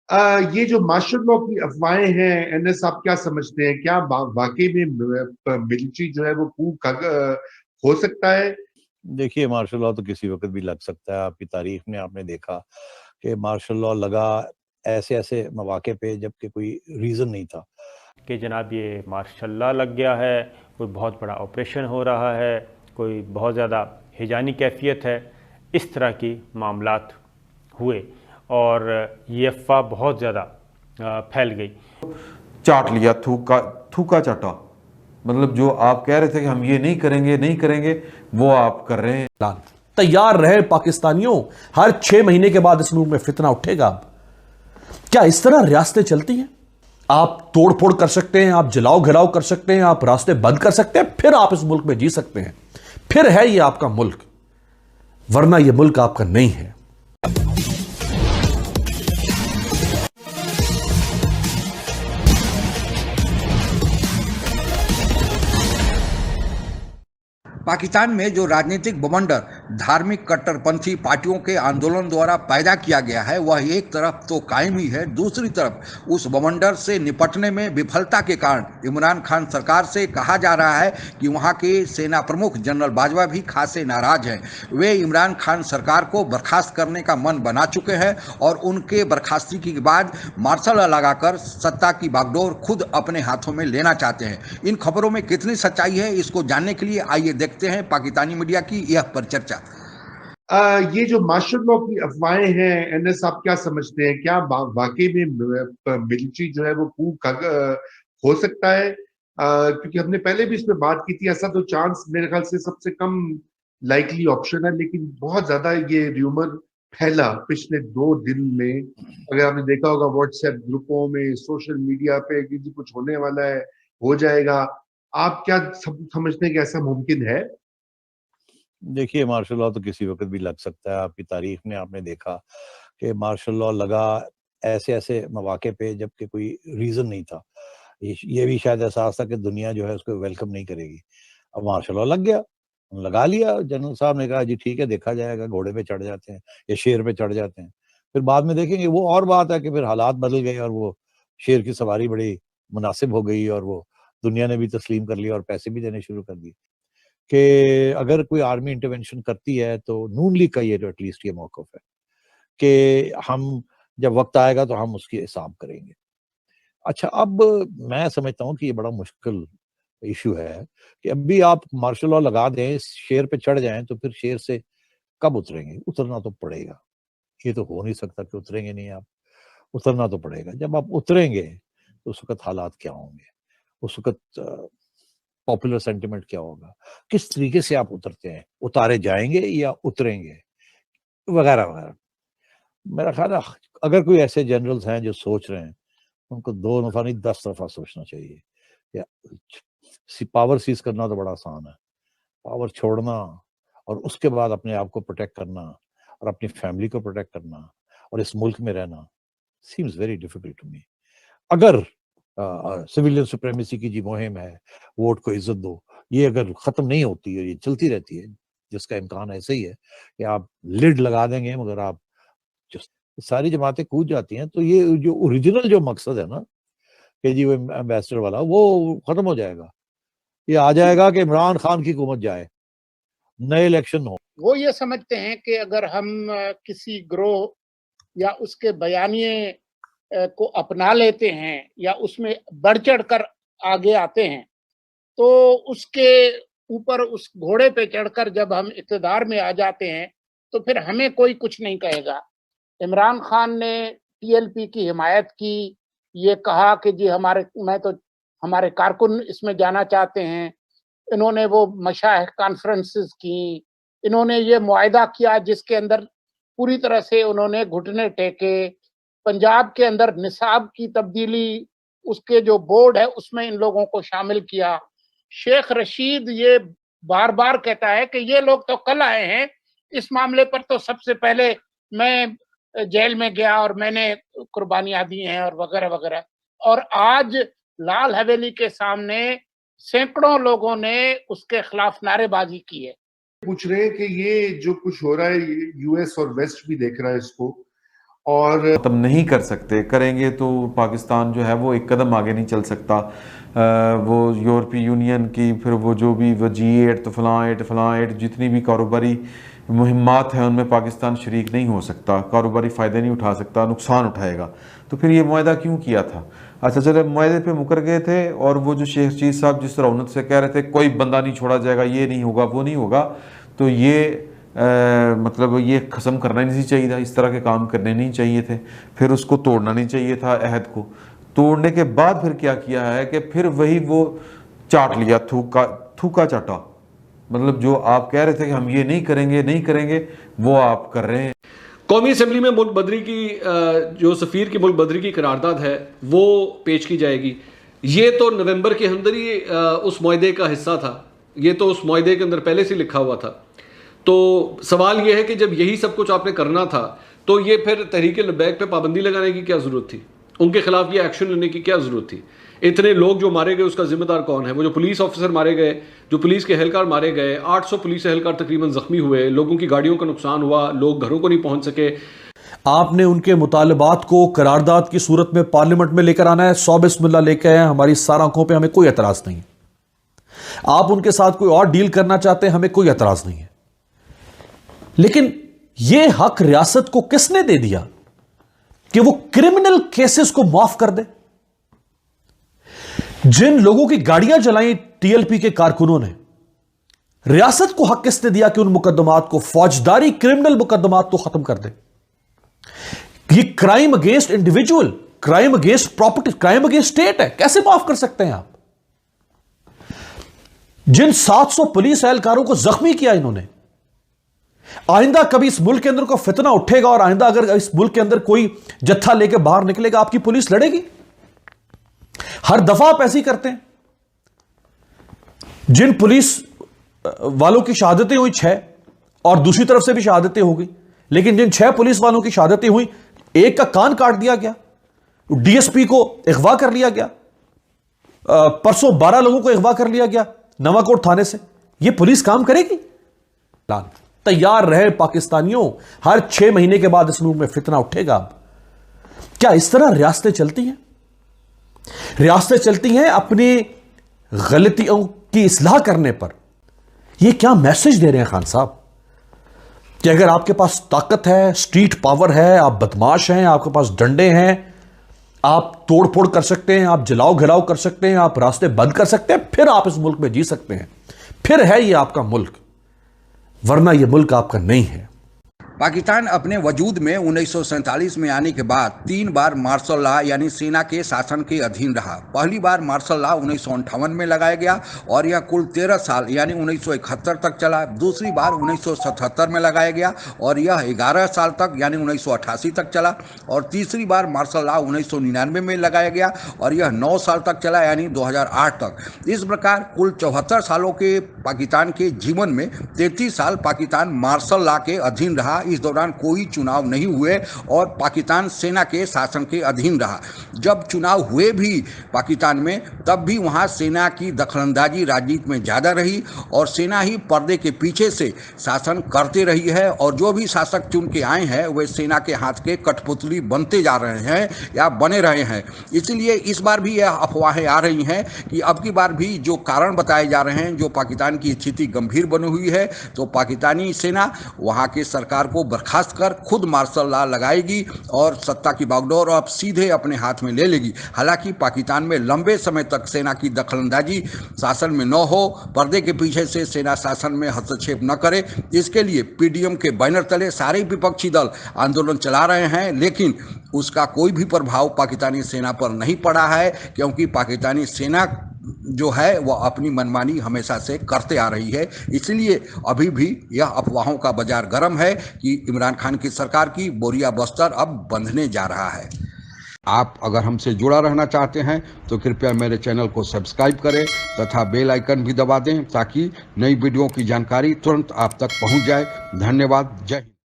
ये जो martial law की अफवाहें हैं, एनएस, आप क्या समझते हैं? क्या वाकई में मिलिट्री जो है वो हो सकता है? देखिए, मार्शल लॉ तो किसी वक्त भी लग सकता है। आपकी तारीख में आपने देखा कि मार्शल लॉ लगा ऐसे ऐसे मौके पे जबकि कोई रीज़न नहीं था कि जनाब ये मार्शल लॉ लग गया है, कोई बहुत बड़ा ऑपरेशन हो रहा है, कोई बहुत ज़्यादा हिजानी कैफियत है। इस तरह की मामलात हुए और ये अफवाह बहुत ज़्यादा फैल गई। चाट लिया, थूका चाटा, मतलब जो आप कह रहे थे कि हम ये नहीं करेंगे नहीं करेंगे, वो आप कर रहे हैं। तैयार रहे पाकिस्तानियों, हर 6 महीने के बाद इस मुल्क में फितना उठेगा। क्या इस तरह रियासतें चलती हैं? आप तोड़फोड़ कर सकते हैं, आप जलाओ घिराव कर सकते हैं, आप रास्ते बंद कर सकते हैं, फिर आप इस मुल्क में जी सकते हैं, फिर है ये आपका मुल्क, वरना यह मुल्क आपका नहीं है। पाकिस्तान में जो राजनीतिक बवंडर धार्मिक कट्टरपंथी पार्टियों के आंदोलन द्वारा पैदा किया गया है, वह एक तरफ तो कायम ही है, दूसरी तरफ उस बवंडर से निपटने में विफलता के कारण इमरान खान सरकार से कहा जा रहा है कि वहां के सेना प्रमुख जनरल बाजवा भी खासे नाराज हैं। वे इमरान खान सरकार को बर्खास्त करने का मन बना चुके हैं और उनके बर्खास्ती के बाद मार्शल लॉ लगाकर सत्ता की बागडोर खुद अपने हाथों में लेना चाहते हैं। इन खबरों में कितनी सच्चाई है, इसको जानने के लिए आइए देखते हैं पाकिस्तानी मीडिया की यह परिचर्चा। ये जो मार्शल लॉ की अफवाहें हैं, एनएस, आप क्या समझते हैं? क्या वाकई में मिलिट्री जो है वो हो सकता है? क्योंकि हमने पहले भी इस पे बात की थी, ऐसा तो चांस मेरे ख्याल से सबसे कम लाइकली ऑप्शन है, लेकिन बहुत ज्यादा ये र्यूमर फैला पिछले 2 दिन में। अगर आपने देखा होगा व्हाट्सएप ग्रुपों में, सोशल मीडिया पे कि जी कुछ होने वाला है, हो जाएगा। आप क्या समझते हैं कि ऐसा मुमकिन है? देखिए, मार्शल लॉ तो किसी वक्त भी लग सकता है। आपकी तारीख में आपने देखा कि मार्शल लॉ लगा ऐसे ऐसे मौके पे जबकि कोई रीज़न नहीं था। ये भी शायद एहसास था कि दुनिया जो है उसको वेलकम नहीं करेगी। अब मार्शल लॉ लग गया, लगा लिया। जनरल साहब ने कहा जी ठीक है, देखा जाएगा। घोड़े पे चढ़ जाते हैं या शेर पे चढ़ जाते हैं, फिर बाद में देखेंगे। वो और बात है कि फिर हालात बदल गए और वो शेर की सवारी बड़ी मुनासिब हो गई और वो दुनिया ने भी तस्लीम कर लिया और पैसे भी देने शुरू कर दिए कि अगर कोई आर्मी इंटरवेंशन करती है तो नून लीग का ये तो एटलीस्ट ये मौक़िफ़ है कि हम जब वक्त आएगा तो हम उसकी हिसाब करेंगे। अच्छा, अब मैं समझता हूँ कि ये बड़ा मुश्किल इशू है कि अभी आप मार्शल लॉ लगा दें, शेर पे चढ़ जाएं, तो फिर शेर से कब उतरेंगे? उतरना तो पड़ेगा। ये तो हो नहीं सकता कि उतरेंगे नहीं आप, उतरना तो पड़ेगा। जब आप उतरेंगे तो उस वक्त हालात क्या होंगे, उस वक्त पॉपुलर सेंटिमेंट क्या होगा, किस तरीके से आप उतरते हैं, उतारे जाएंगे या उतरेंगे, वगैरह वगैरह। मेरा ख्याल है अगर कोई ऐसे जनरल्स हैं जो सोच रहे हैं, उनको 2 दफा नहीं 10 दफा सोचना चाहिए। या पावर सीज करना तो बड़ा आसान है, पावर छोड़ना और उसके बाद अपने आप को प्रोटेक्ट करना और अपनी फैमिली को प्रोटेक्ट करना और इस मुल्क में रहना seems very difficult to me. अगर सिविलियन सुप्रीमेसी की जी मुहिम है, वोट को इज्जत दो, ये अगर खत्म नहीं होती है, ये चलती रहती है, जिसका इम्कान ऐसे ही है कि आप लिड लगा देंगे मगर आप जो सारी जमातें कूद जाती हैं, तो ये जो ओरिजिनल जो मकसद है ना कि जी वो एम्बेसडर वाला, वो खत्म हो जाएगा। ये आ जाएगा कि इमरान खान की हुकूमत जाए, नए इलेक्शन हो। वो ये समझते हैं कि अगर हम किसी ग्रोह या उसके बयानिए को अपना लेते हैं या उसमें बढ़ चढ़ कर आगे आते हैं, तो उसके ऊपर उस घोड़े पे चढ़कर जब हम इक़्तिदार में आ जाते हैं तो फिर हमें कोई कुछ नहीं कहेगा। इमरान खान ने टीएलपी की हिमायत की, ये कहा कि जी हमारे कारकुन इसमें जाना चाहते हैं। इन्होंने वो मशाइख कॉन्फ्रेंसेस की, इन्होंने ये मुआहिदा किया जिसके अंदर पूरी तरह से उन्होंने घुटने टेके। पंजाब के अंदर निसाब की तब्दीली, उसके जो बोर्ड है उसमें इन लोगों को शामिल किया। शेख रशीद ये बार-बार कहता है कि ये लोग तो कल आए हैं, इस मामले पर तो सबसे पहले मैं जेल में गया और मैंने कुर्बानियाँ दी हैं और वगैरह-वगैरह। और आज लाल हवेली के सामने सैकड़ों लोगों ने उसके खिलाफ नारेबाजी की है। पूछ रहे हैं कि ये जो कुछ हो रहा है, यूएस और वेस्ट भी देख रहा है इसको, और खत्म नहीं कर सकते, करेंगे तो पाकिस्तान जो है वो एक कदम आगे नहीं चल सकता। वो यूरोपीय यूनियन की फिर वो जो भी वो G8 तो फलां एट जितनी भी कारोबारी मुहिम्मात हैं उनमें पाकिस्तान शरीक नहीं हो सकता, कारोबारी फ़ायदे नहीं उठा सकता, नुकसान उठाएगा। तो फिर ये मुआहदा क्यों किया था? अच्छा चलो मुआहदे पे मुकर गए थे, और वो जो शेख रशीद साहब जिस रौनक से कह रहे थे कोई बंदा नहीं छोड़ा जाएगा, ये नहीं होगा वो नहीं होगा, तो ये मतलब ये खत्म करना नहीं चाहिए था, इस तरह के काम करने नहीं चाहिए थे, फिर उसको तोड़ना नहीं चाहिए था। अहद को तोड़ने के बाद फिर क्या किया है कि फिर वही वो चाट लिया, थूका चाटा। मतलब जो आप कह रहे थे कि हम ये नहीं करेंगे वो आप कर रहे हैं। कौमी असम्बली में मुल्क बदरी की जो सफ़ीर की मुल्क बदरी की करारदाद है वो पेश की जाएगी। ये तो नवंबर के अंदर ही उस मुआहदे का हिस्सा था, ये तो उस मुआहदे के अंदर पहले से लिखा हुआ था। तो सवाल ये है कि जब यही सब कुछ आपने करना था तो ये फिर तहरीक लब्बैक पे पाबंदी लगाने की क्या ज़रूरत थी? उनके खिलाफ ये एक्शन लेने की क्या ज़रूरत थी? इतने लोग जो मारे गए उसका जिम्मेदार कौन है? वो जो पुलिस ऑफिसर मारे गए, जो पुलिस के एहलकार मारे गए, 800 पुलिस एहलकार तकरीबन ज़ख्मी हुए, लोगों की गाड़ियों का नुकसान हुआ, लोग घरों को नहीं पहुंच सके। आपने उनके मुतालबात को करारदाद की सूरत में पार्लियामेंट में लेकर आना है, 100 बिस्मिल्लाह लेकर आए, हमारी सारा आंखों पे हमें कोई एतराज़ नहीं है। आप उनके साथ कोई और डील करना चाहते हैं, हमें कोई एतराज़ नहीं है। लेकिन यह हक रियासत को किसने दे दिया कि वो क्रिमिनल केसेस को माफ कर दे? जिन लोगों की गाड़ियां चलाई टीएलपी के कारकुनों ने, रियासत को हक किसने दिया कि उन मुकदमात को, फौजदारी क्रिमिनल मुकदमात को खत्म कर दे? ये crime against individual, crime against property, crime against state है, कैसे माफ कर सकते हैं आप? जिन 700 पुलिस एहलकारों को जख्मी किया इन्होंने, आइंदा कभी इस मुल्क के अंदर कोई फितना उठेगा और आइंदा अगर इस मुल्क के अंदर कोई जत्था लेकर बाहर निकलेगा, आपकी पुलिस लड़ेगी? हर दफा आप ऐसी करते हैं। जिन पुलिस वालों की शहादतें हुई 6, और दूसरी तरफ से भी शहादतें हो गई, लेकिन जिन 6 पुलिस वालों की शहादतें हुई, एक का कान काट दिया गया, डीएसपी को अगवा कर लिया गया, परसों 12 लोगों को अगवा कर लिया गया नवाकोट थाने से। यह पुलिस काम करेगी? तैयार रहे पाकिस्तानियों, हर 6 महीने के बाद इस मुल्क में फितना उठेगा। अब क्या इस तरह रियासतें चलती हैं? रियासतें चलती हैं अपनी गलतियों की इस्लाह करने पर। यह क्या मैसेज दे रहे हैं खान साहब कि अगर आपके पास ताकत है, स्ट्रीट पावर है, आप बदमाश हैं, आपके पास डंडे हैं, आप तोड़ फोड़ कर सकते हैं, आप जलाओ घिराव कर सकते हैं, आप रास्ते बंद कर सकते हैं, फिर आप इस मुल्क में जी सकते हैं, फिर है ये आपका मुल्क, वरना यह मुल्क आपका नहीं है। पाकिस्तान अपने वजूद में 1947 में आने के बाद 3 बार मार्शल लॉ यानी सेना के शासन के अधीन रहा। पहली बार मार्शल लॉ 1958 में लगाया गया और यह कुल 13 साल यानी 1971 तक चला। दूसरी बार 1977 में लगाया गया और यह 11 साल तक यानी 1988 तक चला। और तीसरी बार मार्शल लॉ 1999 में लगाया गया और यह 9 साल तक चला यानी 2008 तक। इस प्रकार कुल 74 सालों के पाकिस्तान के जीवन में 33 साल पाकिस्तान मार्शल लॉ के अधीन रहा। इस दौरान कोई चुनाव नहीं हुए और पाकिस्तान सेना के शासन के अधीन रहा। जब चुनाव हुए भी पाकिस्तान में, तब भी वहां सेना की दखलंदाजी राजनीति में ज़्यादा रही और सेना ही पर्दे के पीछे से शासन करते रही है। और जो भी शासक चुन के आए हैं वे सेना के हाथ के कठपुतली बनते जा रहे हैं या बने रहे हैं। इसलिए इस बार भी यह अफवाहें आ रही हैं कि अब की बार भी जो कारण बताए जा रहे हैं, जो पाकिस्तान की स्थिति गंभीर बनी हुई है, तो पाकिस्तानी सेना वहाँ के सरकार को बर्खास्त कर खुद मार्शल लॉ लगाएगी और सत्ता की बागडोर अब सीधे अपने हाथ में ले लेगी। हालांकि पाकिस्तान में लंबे समय तक सेना की दखलंदाजी शासन में न हो, पर्दे के पीछे से सेना शासन में हस्तक्षेप न करे, इसके लिए पीडीएम के बैनर तले सारे विपक्षी दल आंदोलन चला रहे हैं। लेकिन उसका कोई भी प्रभाव पाकिस्तानी सेना पर नहीं पड़ा है, क्योंकि पाकिस्तानी सेना जो है वह अपनी मनमानी हमेशा से करते आ रही है। इसलिए अभी भी यह अफवाहों का बाजार गर्म है कि इमरान खान की सरकार की बोरिया बस्तर अब बंधने जा रहा है। आप अगर हमसे जुड़ा रहना चाहते हैं तो कृपया मेरे चैनल को सब्सक्राइब करें तथा बेल आइकन भी दबा दें ताकि नई वीडियो की जानकारी तुरंत आप तक पहुंच जाए। धन्यवाद। जय हिंद।